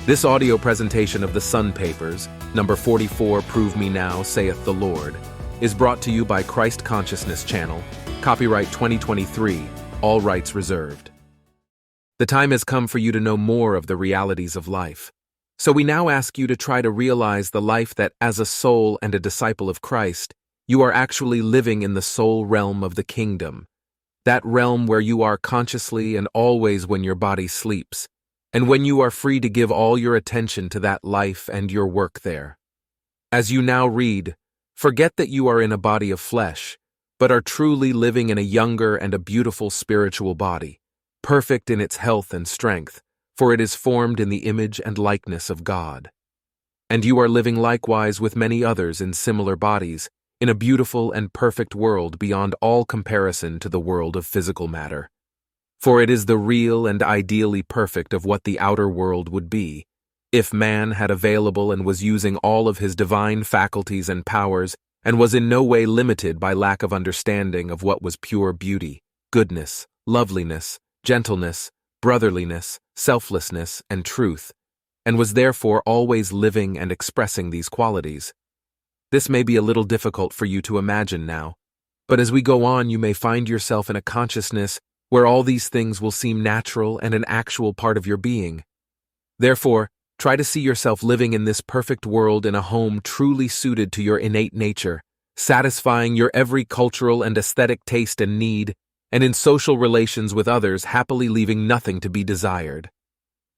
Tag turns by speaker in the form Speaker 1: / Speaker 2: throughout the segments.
Speaker 1: This audio presentation of the Sun Papers, number 44, Prove Me Now, Saith the Lord, is brought to you by Christ Consciousness Channel, copyright 2023, all rights reserved. The time has come for you to know more of the realities of life. So we now ask you to try to realize the life that, as a soul and a disciple of Christ, you are actually living in the soul realm of the kingdom. That realm where you are consciously and always when your body sleeps, and when you are free to give all your attention to that life and your work there. As you now read, forget that you are in a body of flesh, but are truly living in a younger and a beautiful spiritual body, perfect in its health and strength, for it is formed in the image and likeness of God. And you are living likewise with many others in similar bodies, in a beautiful and perfect world beyond all comparison to the world of physical matter. For it is the real and ideally perfect of what the outer world would be, if man had available and was using all of his divine faculties and powers and was in no way limited by lack of understanding of what was pure beauty, goodness, loveliness, gentleness, brotherliness, selflessness, and truth, and was therefore always living and expressing these qualities. This may be a little difficult for you to imagine now, but as we go on you may find yourself in a consciousness where all these things will seem natural and an actual part of your being. Therefore, try to see yourself living in this perfect world in a home truly suited to your innate nature, satisfying your every cultural and aesthetic taste and need, and in social relations with others happily leaving nothing to be desired.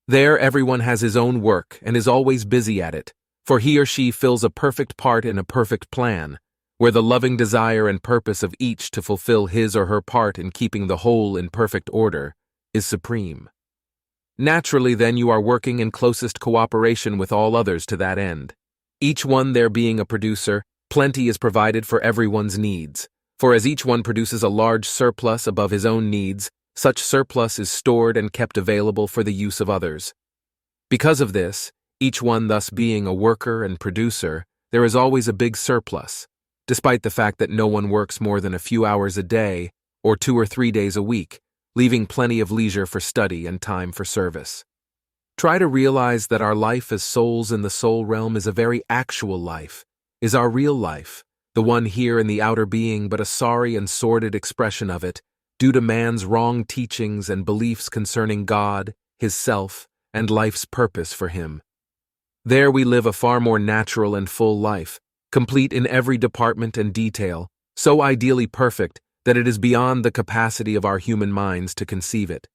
Speaker 1: There everyone has his own work and is always busy at it, for he or she fills a perfect part in a perfect plan, where the loving desire and purpose of each to fulfill his or her part in keeping the whole in perfect order is supreme. Naturally, then, you are working in closest cooperation with all others to that end. Each one there being a producer, plenty is provided for everyone's needs, for as each one produces a large surplus above his own needs, such surplus is stored and kept available for the use of others. Because of this, each one thus being a worker and producer, there is always a big surplus, despite the fact that no one works more than a few hours a day or 2 or 3 days a week, leaving plenty of leisure for study and time for service. Try to realize that our life as souls in the soul realm is a very actual life, is our real life, the one here in the outer being but a sorry and sordid expression of it, due to man's wrong teachings and beliefs concerning God, his self, and life's purpose for him. There we live a far more natural and full life, complete in every department and detail, so ideally perfect that it is beyond the capacity of our human minds to conceive it.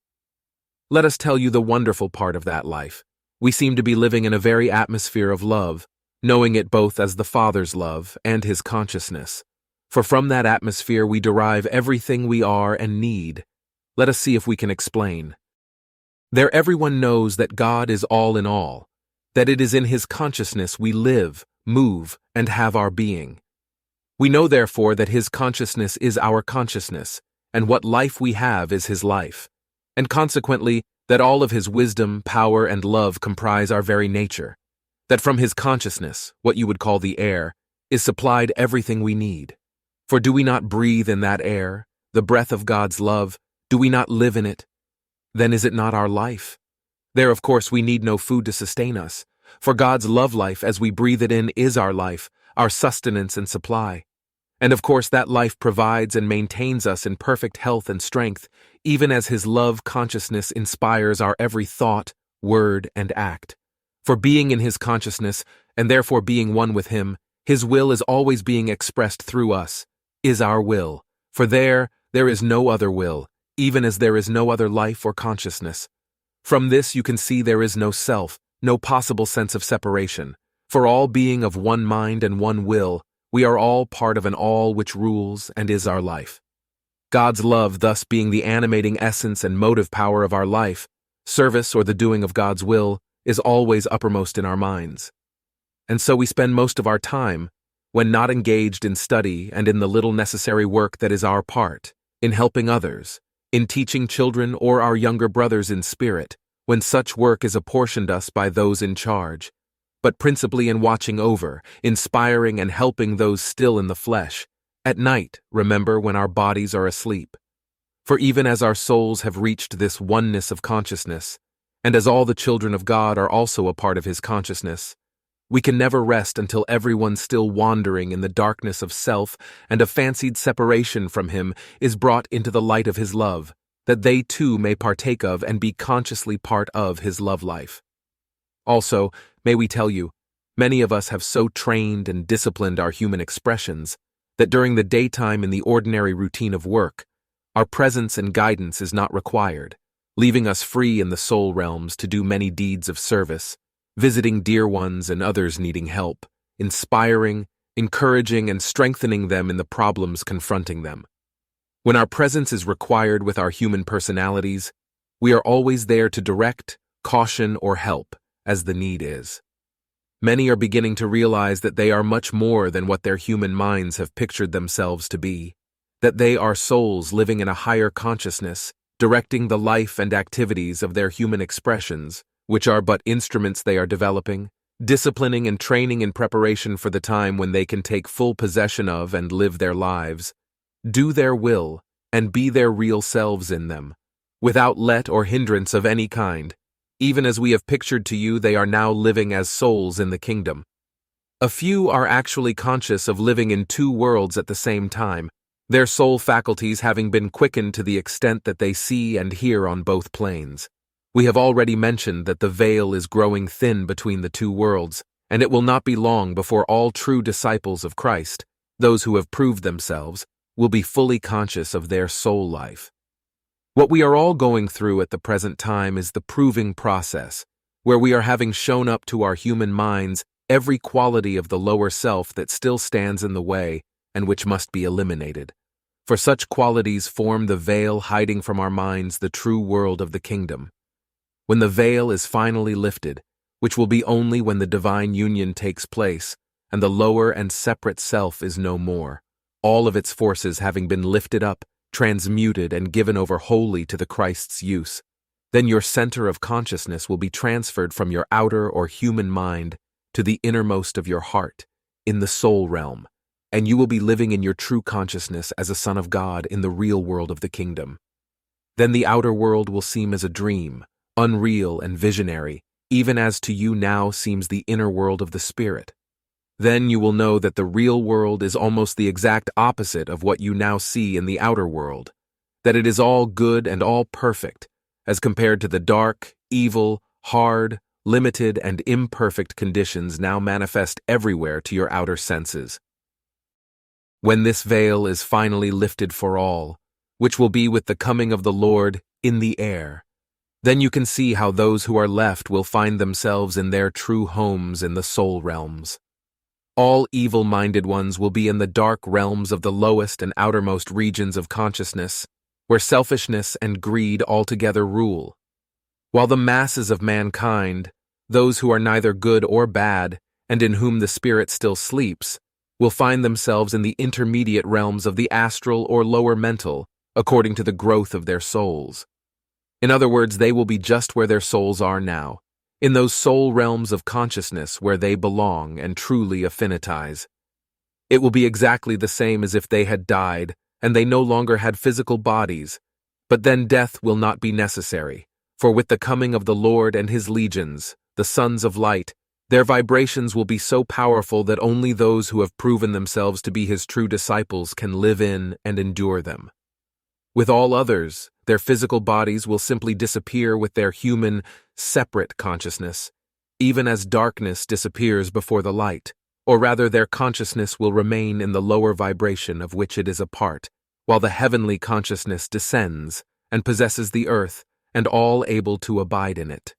Speaker 1: Let us tell you the wonderful part of that life. We seem to be living in a very atmosphere of love, knowing it both as the Father's love and his consciousness. For from that atmosphere we derive everything we are and need. Let us see if we can explain. There everyone knows that God is all in all, that it is in his consciousness we live, move, and have our being. We know therefore that his consciousness is our consciousness, and what life we have is his life, and consequently that all of his wisdom, power, and love comprise our very nature, that from his consciousness, what you would call the air, is supplied everything we need. For do we not breathe in that air, the breath of God's love, do we not live in it? Then is it not our life? There, of course, we need no food to sustain us, for God's love life as we breathe it in is our life, our sustenance and supply. And of course that life provides and maintains us in perfect health and strength, even as his love consciousness inspires our every thought, word, and act. For being in his consciousness, and therefore being one with him, his will is always being expressed through us, is our will, for there is no other will, even as there is no other life or consciousness. From this you can see there is no self, no possible sense of separation, for all being of one mind and one will, we are all part of an all which rules and is our life. God's love thus being the animating essence and motive power of our life, service or the doing of God's will is always uppermost in our minds. And so we spend most of our time, when not engaged in study and in the little necessary work that is our part, in helping others, in teaching children or our younger brothers in spirit, when such work is apportioned us by those in charge, but principally in watching over, inspiring and helping those still in the flesh, at night, remember, when our bodies are asleep. For even as our souls have reached this oneness of consciousness, And as all the children of God are also a part of his consciousness, we can never rest until everyone still wandering in the darkness of self and a fancied separation from him is brought into the light of his love, that they too may partake of and be consciously part of his love life. Also, may we tell you, many of us have so trained and disciplined our human expressions that during the daytime in the ordinary routine of work, our presence and guidance is not required, leaving us free in the soul realms to do many deeds of service, visiting dear ones and others needing help, inspiring, encouraging, and strengthening them in the problems confronting them. When our presence is required with our human personalities, we are always there to direct, caution, or help, as the need is. Many are beginning to realize that they are much more than what their human minds have pictured themselves to be, that they are souls living in a higher consciousness, directing the life and activities of their human expressions, which are but instruments they are developing, disciplining and training in preparation for the time when they can take full possession of and live their lives, do their will, and be their real selves in them, without let or hindrance of any kind. Even as we have pictured to you, they are now living as souls in the kingdom. A few are actually conscious of living in two worlds at the same time, their soul faculties having been quickened to the extent that they see and hear on both planes. We have already mentioned that the veil is growing thin between the two worlds, and it will not be long before all true disciples of Christ, those who have proved themselves, will be fully conscious of their soul life. What we are all going through at the present time is the proving process, where we are having shown up to our human minds every quality of the lower self that still stands in the way and which must be eliminated. For such qualities form the veil hiding from our minds the true world of the kingdom. When the veil is finally lifted, which will be only when the divine union takes place and the lower and separate self is no more, all of its forces having been lifted up, transmuted, and given over wholly to the Christ's use, then your center of consciousness will be transferred from your outer or human mind to the innermost of your heart, in the soul realm, and you will be living in your true consciousness as a son of God in the real world of the kingdom. Then the outer world will seem as a dream, unreal and visionary, even as to you now seems the inner world of the Spirit. Then you will know that the real world is almost the exact opposite of what you now see in the outer world, that it is all good and all perfect, as compared to the dark, evil, hard, limited, and imperfect conditions now manifest everywhere to your outer senses. When this veil is finally lifted for all, which will be with the coming of the Lord in the air, then you can see how those who are left will find themselves in their true homes in the soul realms. All evil-minded ones will be in the dark realms of the lowest and outermost regions of consciousness, where selfishness and greed altogether rule. While the masses of mankind, those who are neither good or bad, and in whom the spirit still sleeps, will find themselves in the intermediate realms of the astral or lower mental, according to the growth of their souls. In other words, they will be just where their souls are now, in those soul realms of consciousness where they belong and truly affinitize. It will be exactly the same as if they had died and they no longer had physical bodies, but then death will not be necessary, for with the coming of the Lord and his legions, the sons of light, their vibrations will be so powerful that only those who have proven themselves to be his true disciples can live in and endure them. With all others, their physical bodies will simply disappear with their human, separate consciousness, even as darkness disappears before the light, or rather their consciousness will remain in the lower vibration of which it is a part, while the heavenly consciousness descends and possesses the earth and all able to abide in it.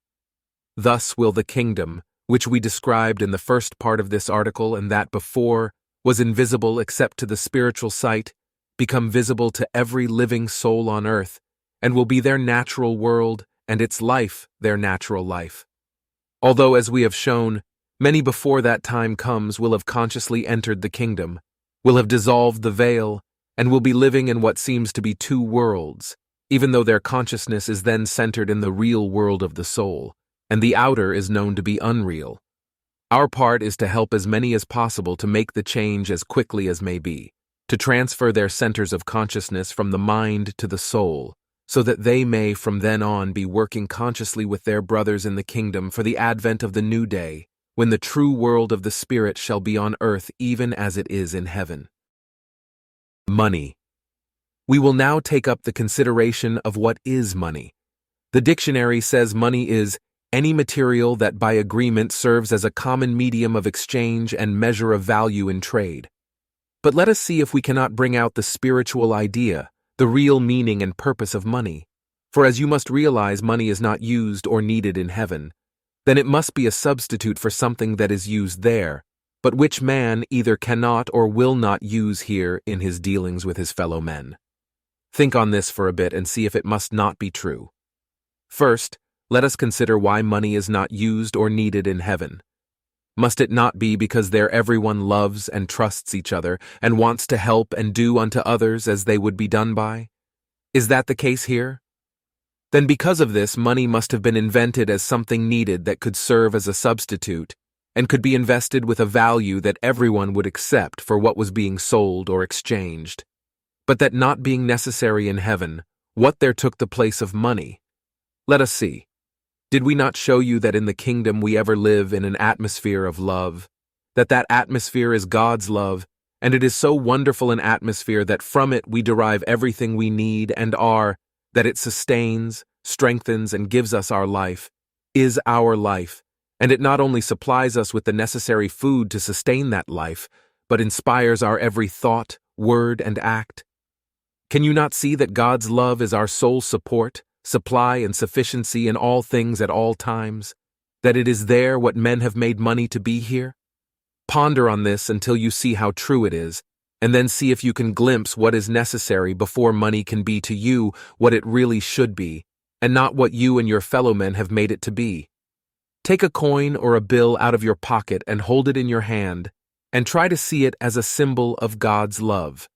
Speaker 1: Thus will the kingdom, which we described in the first part of this article and that before was invisible except to the spiritual sight, become visible to every living soul on earth, and will be their natural world, and its life their natural life. Although, as we have shown, many before that time comes will have consciously entered the kingdom, will have dissolved the veil, and will be living in what seems to be two worlds, even though their consciousness is then centered in the real world of the soul, and the outer is known to be unreal. Our part is to help as many as possible to make the change as quickly as may be, to transfer their centers of consciousness from the mind to the soul, so that they may from then on be working consciously with their brothers in the kingdom for the advent of the new day, when the true world of the Spirit shall be on earth even as it is in heaven. Money. We will now take up the consideration of what is money. The dictionary says money is any material that by agreement serves as a common medium of exchange and measure of value in trade. But let us see if we cannot bring out the spiritual idea, the real meaning and purpose of money. For as you must realize money is not used or needed in heaven, then it must be a substitute for something that is used there, but which man either cannot or will not use here in his dealings with his fellow men. Think on this for a bit and see if it must not be true. First, let us consider why money is not used or needed in heaven. Must it not be because there everyone loves and trusts each other and wants to help and do unto others as they would be done by? Is that the case here? Then because of this, money must have been invented as something needed that could serve as a substitute and could be invested with a value that everyone would accept for what was being sold or exchanged. But that not being necessary in heaven, what there took the place of money? Let us see. Did we not show you that in the kingdom we ever live in an atmosphere of love, that atmosphere is God's love, and it is so wonderful an atmosphere that from it we derive everything we need and are, that it sustains, strengthens, and gives us our life, is our life, and it not only supplies us with the necessary food to sustain that life, but inspires our every thought, word, and act? Can you not see that God's love is our sole support, supply, and sufficiency in all things at all times? That it is there what men have made money to be here? Ponder on this until you see how true it is, and then see if you can glimpse what is necessary before money can be to you what it really should be, and not what you and your fellow men have made it to be. Take a coin or a bill out of your pocket and hold it in your hand, and try to see it as a symbol of God's love.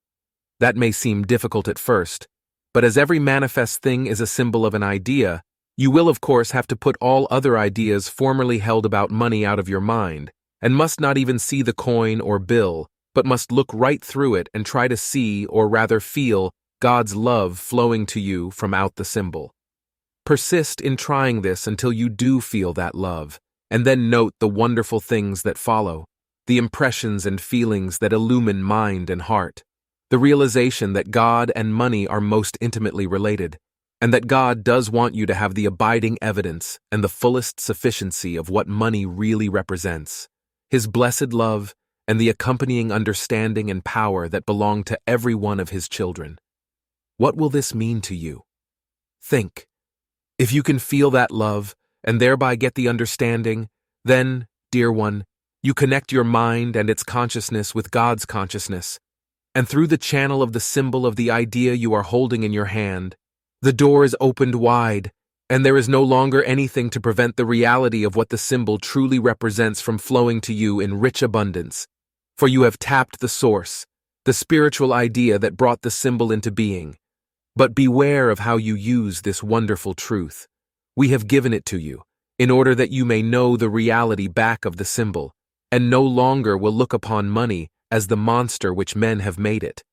Speaker 1: That may seem difficult at first, but as every manifest thing is a symbol of an idea, you will of course have to put all other ideas formerly held about money out of your mind, and must not even see the coin or bill, but must look right through it and try to see, or rather feel, God's love flowing to you from out the symbol. Persist in trying this until you do feel that love, and then note the wonderful things that follow, the impressions and feelings that illumine mind and heart, the realization that God and money are most intimately related, and that God does want you to have the abiding evidence and the fullest sufficiency of what money really represents, His blessed love, and the accompanying understanding and power that belong to every one of His children. What will this mean to you? Think. If you can feel that love, and thereby get the understanding, then, dear one, you connect your mind and its consciousness with God's consciousness, and through the channel of the symbol of the idea you are holding in your hand, the door is opened wide, and there is no longer anything to prevent the reality of what the symbol truly represents from flowing to you in rich abundance, for you have tapped the source, the spiritual idea that brought the symbol into being. But beware of how you use this wonderful truth. We have given it to you, in order that you may know the reality back of the symbol, and no longer will look upon money as the monster which men have made it.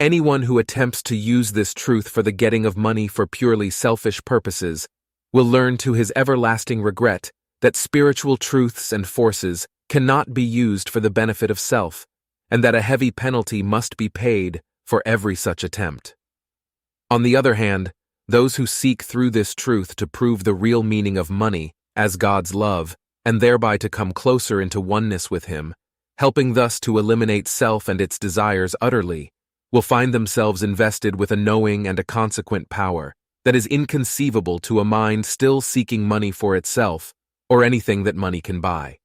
Speaker 1: Anyone who attempts to use this truth for the getting of money for purely selfish purposes will learn to his everlasting regret that spiritual truths and forces cannot be used for the benefit of self, and that a heavy penalty must be paid for every such attempt. On the other hand, those who seek through this truth to prove the real meaning of money as God's love, and thereby to come closer into oneness with Him, helping thus to eliminate self and its desires utterly, will find themselves invested with a knowing and a consequent power that is inconceivable to a mind still seeking money for itself, or anything that money can buy.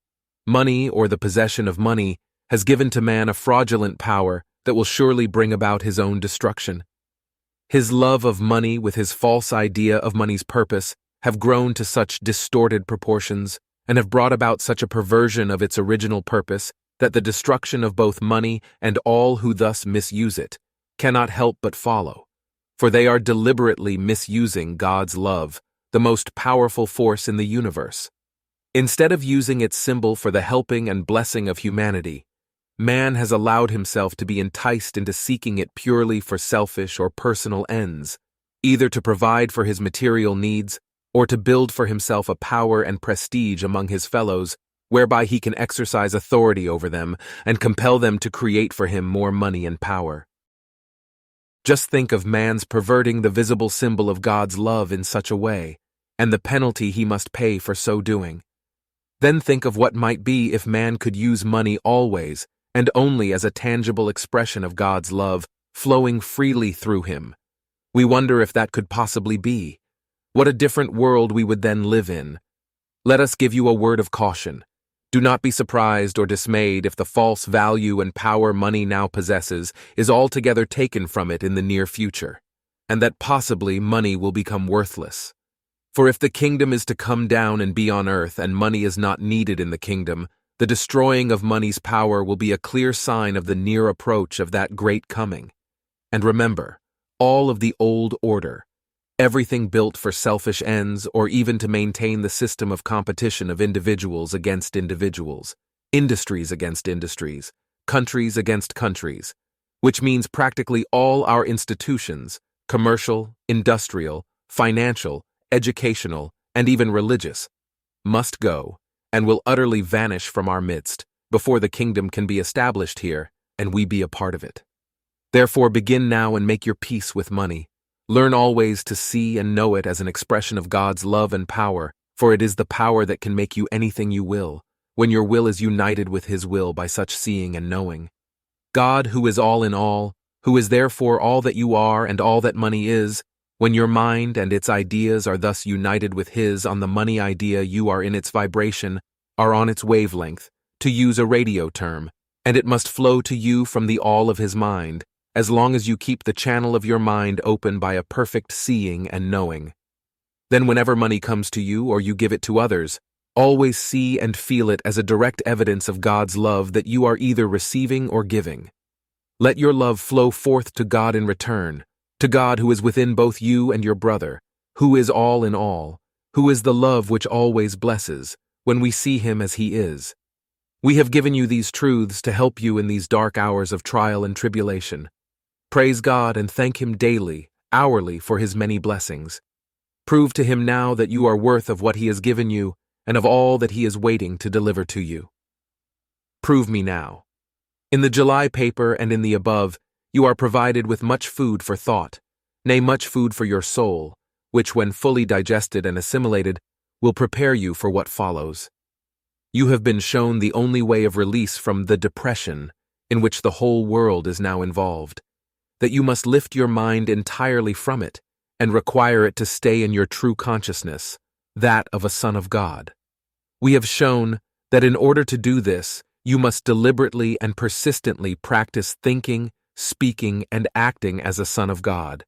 Speaker 1: Money, or the possession of money, has given to man a fraudulent power that will surely bring about his own destruction. His love of money with his false idea of money's purpose have grown to such distorted proportions and have brought about such a perversion of its original purpose that the destruction of both money and all who thus misuse it cannot help but follow, for they are deliberately misusing God's love, the most powerful force in the universe. Instead of using its symbol for the helping and blessing of humanity, man has allowed himself to be enticed into seeking it purely for selfish or personal ends, either to provide for his material needs or to build for himself a power and prestige among his fellows, whereby he can exercise authority over them and compel them to create for him more money and power. Just think of man's perverting the visible symbol of God's love in such a way, and the penalty he must pay for so doing. Then think of what might be if man could use money always and only as a tangible expression of God's love flowing freely through him. We wonder if that could possibly be. What a different world we would then live in. Let us give you a word of caution. Do not be surprised or dismayed if the false value and power money now possesses is altogether taken from it in the near future, and that possibly money will become worthless. For if the kingdom is to come down and be on earth and money is not needed in the kingdom, the destroying of money's power will be a clear sign of the near approach of that great coming. And remember, all of the old order, everything built for selfish ends or even to maintain the system of competition of individuals against individuals, industries against industries, countries against countries, which means practically all our institutions, commercial, industrial, financial, educational, and even religious, must go and will utterly vanish from our midst before the kingdom can be established here and we be a part of it. Therefore begin now and make your peace with money. Learn always to see and know it as an expression of God's love and power, for it is the power that can make you anything you will, when your will is united with His will by such seeing and knowing. God, who is all in all, who is therefore all that you are and all that money is, when your mind and its ideas are thus united with His on the money idea, you are in its vibration, are on its wavelength, to use a radio term, and it must flow to you from the all of His mind, as long as you keep the channel of your mind open by a perfect seeing and knowing. Then whenever money comes to you or you give it to others, always see and feel it as a direct evidence of God's love that you are either receiving or giving. Let your love flow forth to God in return, to God who is within both you and your brother, who is all in all, who is the love which always blesses, when we see Him as He is. We have given you these truths to help you in these dark hours of trial and tribulation. Praise God and thank Him daily, hourly for His many blessings. Prove to Him now that you are worth of what He has given you and of all that He is waiting to deliver to you. Prove me now. In the July paper and in the above, you are provided with much food for thought, nay, much food for your soul, which, when fully digested and assimilated, will prepare you for what follows. You have been shown the only way of release from the depression in which the whole world is now involved, that you must lift your mind entirely from it and require it to stay in your true consciousness, that of a Son of God. We have shown that in order to do this, you must deliberately and persistently practice thinking, speaking, and acting as a Son of God,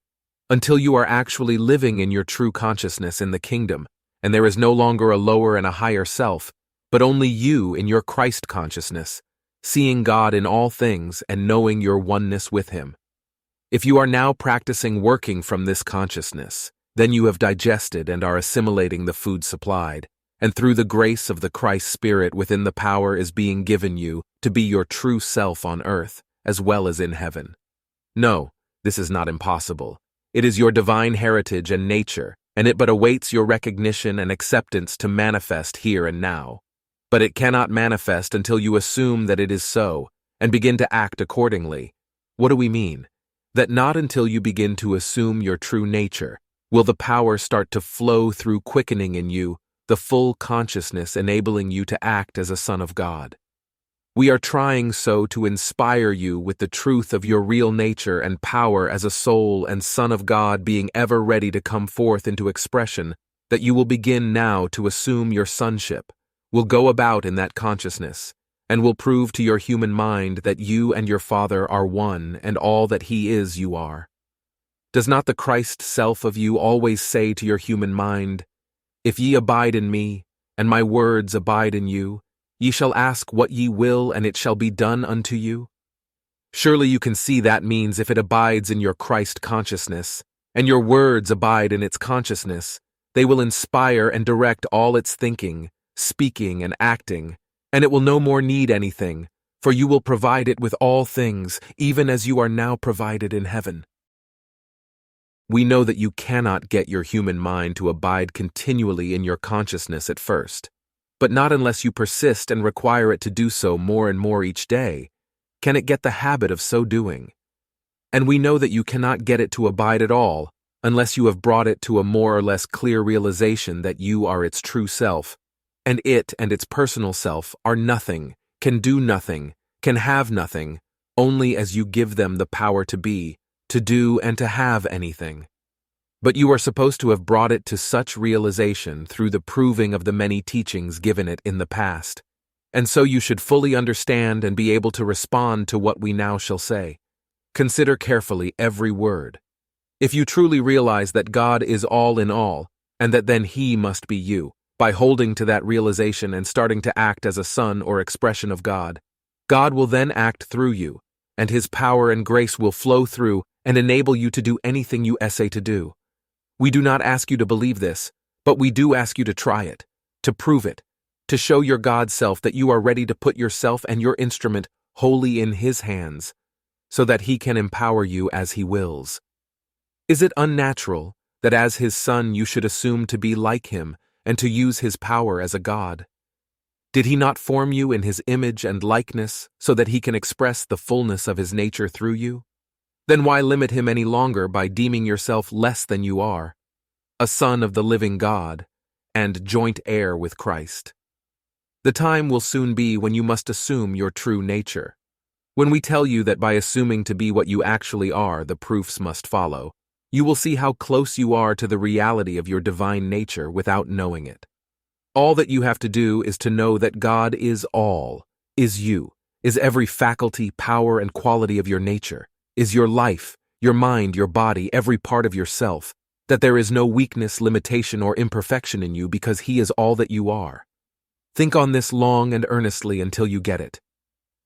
Speaker 1: until you are actually living in your true consciousness in the kingdom, and there is no longer a lower and a higher self, but only you in your Christ consciousness, seeing God in all things and knowing your oneness with Him. If you are now practicing working from this consciousness, then you have digested and are assimilating the food supplied, and through the grace of the Christ Spirit within the power is being given you to be your true self on earth, as well as in heaven. No, this is not impossible. It is your divine heritage and nature, and it but awaits your recognition and acceptance to manifest here and now. But it cannot manifest until you assume that it is so, and begin to act accordingly. What do we mean? That not until you begin to assume your true nature will the power start to flow through quickening in you the full consciousness enabling you to act as a Son of God. We are trying so to inspire you with the truth of your real nature and power as a soul and Son of God, being ever ready to come forth into expression, that you will begin now to assume your sonship, will go about in that consciousness, and will prove to your human mind that you and your Father are one, and all that He is you are. Does not the Christ self of you always say to your human mind, "If ye abide in me, and my words abide in you, ye shall ask what ye will, and it shall be done unto you"? Surely you can see that means if it abides in your Christ consciousness, and your words abide in its consciousness, they will inspire and direct all its thinking, speaking, and acting, and it will no more need anything, for you will provide it with all things, even as you are now provided in heaven. We know that you cannot get your human mind to abide continually in your consciousness at first, but not unless you persist and require it to do so more and more each day, can it get the habit of so doing. And we know that you cannot get it to abide at all unless you have brought it to a more or less clear realization that you are its true self, and it and its personal self are nothing, can do nothing, can have nothing, only as you give them the power to be, to do and to have anything. But you are supposed to have brought it to such realization through the proving of the many teachings given it in the past, and so you should fully understand and be able to respond to what we now shall say. Consider carefully every word. If you truly realize that God is all in all, and that then He must be you, by holding to that realization and starting to act as a son or expression of God, God will then act through you, and His power and grace will flow through and enable you to do anything you essay to do. We do not ask you to believe this, but we do ask you to try it, to prove it, to show your God self that you are ready to put yourself and your instrument wholly in His hands, so that He can empower you as He wills. Is it unnatural that as His Son you should assume to be like Him and to use His power as a God? Did He not form you in His image and likeness so that He can express the fullness of His nature through you? Then why limit Him any longer by deeming yourself less than you are, a son of the living God, and joint heir with Christ? The time will soon be when you must assume your true nature. When we tell you that by assuming to be what you actually are, the proofs must follow, you will see how close you are to the reality of your divine nature without knowing it. All that you have to do is to know that God is all, is you, is every faculty, power, and quality of your nature, is your life, your mind, your body, every part of yourself, that there is no weakness, limitation, or imperfection in you because He is all that you are. Think on this long and earnestly until you get it.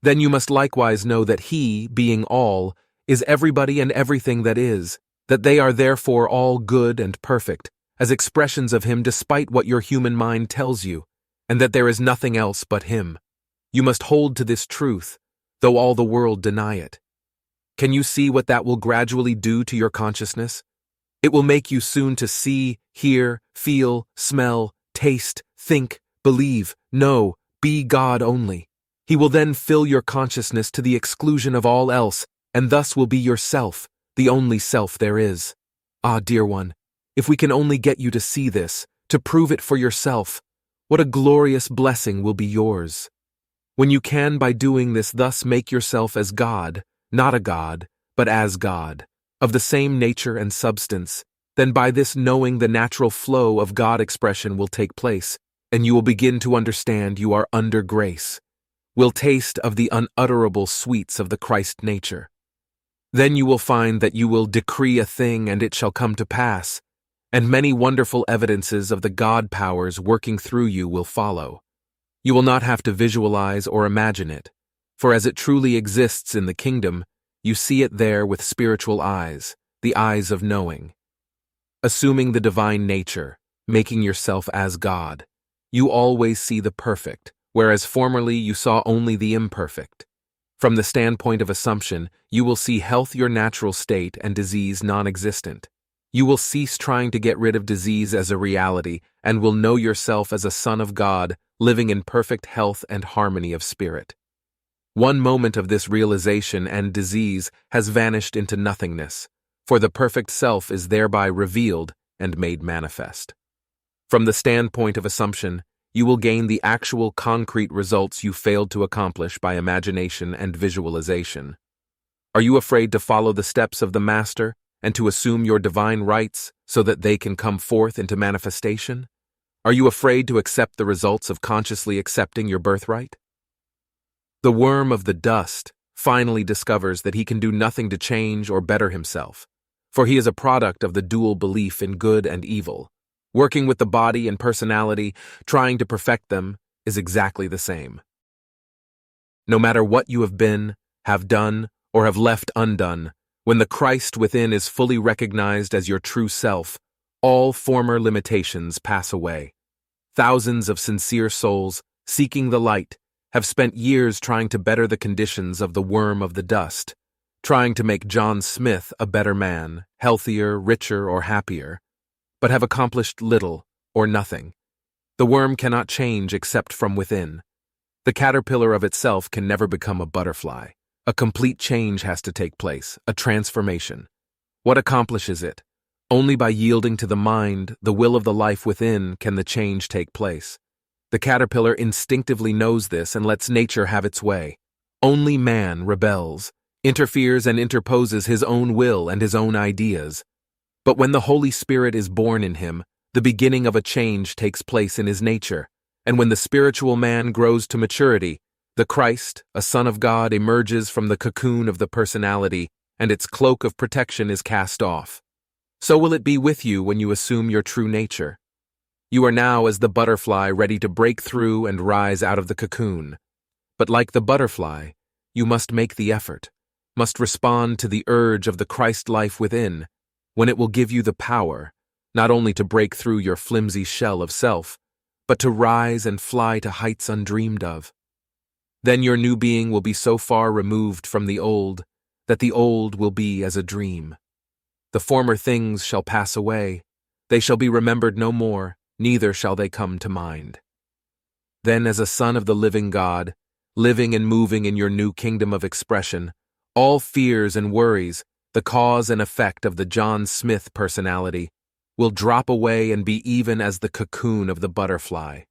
Speaker 1: Then you must likewise know that He, being all, is everybody and everything that is, that they are therefore all good and perfect, as expressions of Him despite what your human mind tells you, and that there is nothing else but Him. You must hold to this truth, though all the world deny it. Can you see what that will gradually do to your consciousness? It will make you soon to see, hear, feel, smell, taste, think, believe, know, be God only. He will then fill your consciousness to the exclusion of all else, and thus will be yourself, the only self there is. Ah, dear one, if we can only get you to see this, to prove it for yourself, what a glorious blessing will be yours. When you can by doing this thus make yourself as God, not a God, but as God, of the same nature and substance, then by this knowing the natural flow of God expression will take place, and you will begin to understand you are under grace, will taste of the unutterable sweets of the Christ nature. Then you will find that you will decree a thing and it shall come to pass, and many wonderful evidences of the God powers working through you will follow. You will not have to visualize or imagine it, for as it truly exists in the kingdom, you see it there with spiritual eyes, the eyes of knowing. Assuming the divine nature, making yourself as God, you always see the perfect, whereas formerly you saw only the imperfect. From the standpoint of assumption, you will see health your natural state and disease non-existent. You will cease trying to get rid of disease as a reality and will know yourself as a son of God, living in perfect health and harmony of spirit. One moment of this realization and disease has vanished into nothingness, for the perfect self is thereby revealed and made manifest. From the standpoint of assumption, you will gain the actual concrete results you failed to accomplish by imagination and visualization. Are you afraid to follow the steps of the Master and to assume your divine rights so that they can come forth into manifestation? Are you afraid to accept the results of consciously accepting your birthright? The worm of the dust finally discovers that he can do nothing to change or better himself, for he is a product of the dual belief in good and evil. Working with the body and personality, trying to perfect them, is exactly the same. No matter what you have been, have done, or have left undone, when the Christ within is fully recognized as your true self, all former limitations pass away. Thousands of sincere souls, seeking the light, have spent years trying to better the conditions of the worm of the dust, trying to make John Smith a better man, healthier, richer, or happier, but have accomplished little or nothing. The worm cannot change except from within. The caterpillar of itself can never become a butterfly. A complete change has to take place, a transformation. What accomplishes it? Only by yielding to the mind, the will of the life within, can the change take place. The caterpillar instinctively knows this and lets nature have its way. Only man rebels, interferes and interposes his own will and his own ideas. But when the Holy Spirit is born in him, the beginning of a change takes place in his nature, and when the spiritual man grows to maturity, the Christ, a Son of God, emerges from the cocoon of the personality, and its cloak of protection is cast off. So will it be with you when you assume your true nature. You are now as the butterfly ready to break through and rise out of the cocoon. But like the butterfly, you must make the effort, must respond to the urge of the Christ life within, when it will give you the power, not only to break through your flimsy shell of self, but to rise and fly to heights undreamed of. Then your new being will be so far removed from the old, that the old will be as a dream. The former things shall pass away, they shall be remembered no more, neither shall they come to mind. Then as a son of the living God, living and moving in your new kingdom of expression, all fears and worries, the cause and effect of the John Smith personality, will drop away and be even as the cocoon of the butterfly.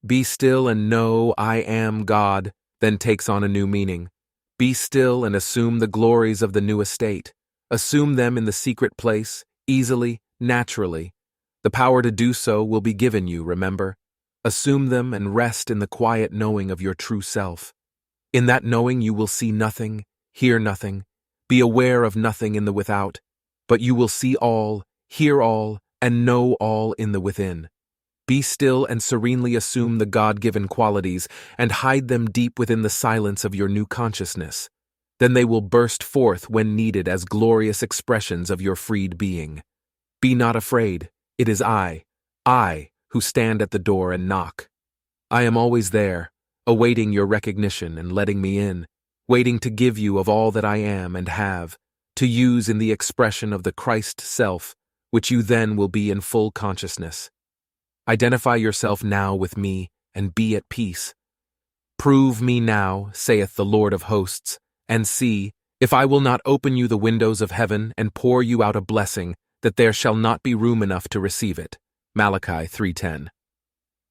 Speaker 1: Be still and know I am God, then takes on a new meaning. Be still and assume the glories of the new estate. Assume them in the secret place, easily, naturally. The power to do so will be given you, remember. Assume them and rest in the quiet knowing of your true self. In that knowing you will see nothing, hear nothing, be aware of nothing in the without, but you will see all, hear all, and know all in the within. Be still and serenely assume the God-given qualities and hide them deep within the silence of your new consciousness. Then they will burst forth when needed as glorious expressions of your freed being. Be not afraid, it is I, who stand at the door and knock. I am always there, awaiting your recognition and letting me in, waiting to give you of all that I am and have, to use in the expression of the Christ self, which you then will be in full consciousness. Identify yourself now with me and be at peace. Prove me now, saith the Lord of hosts, and see, if I will not open you the windows of heaven and pour you out a blessing, that there shall not be room enough to receive it. Malachi 3:10.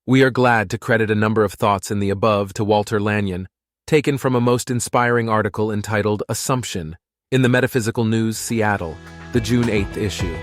Speaker 1: We are glad to credit a number of thoughts in the above to Walter Lanyon, taken from a most inspiring article entitled Assumption in the Metaphysical News, Seattle, the June 8th issue.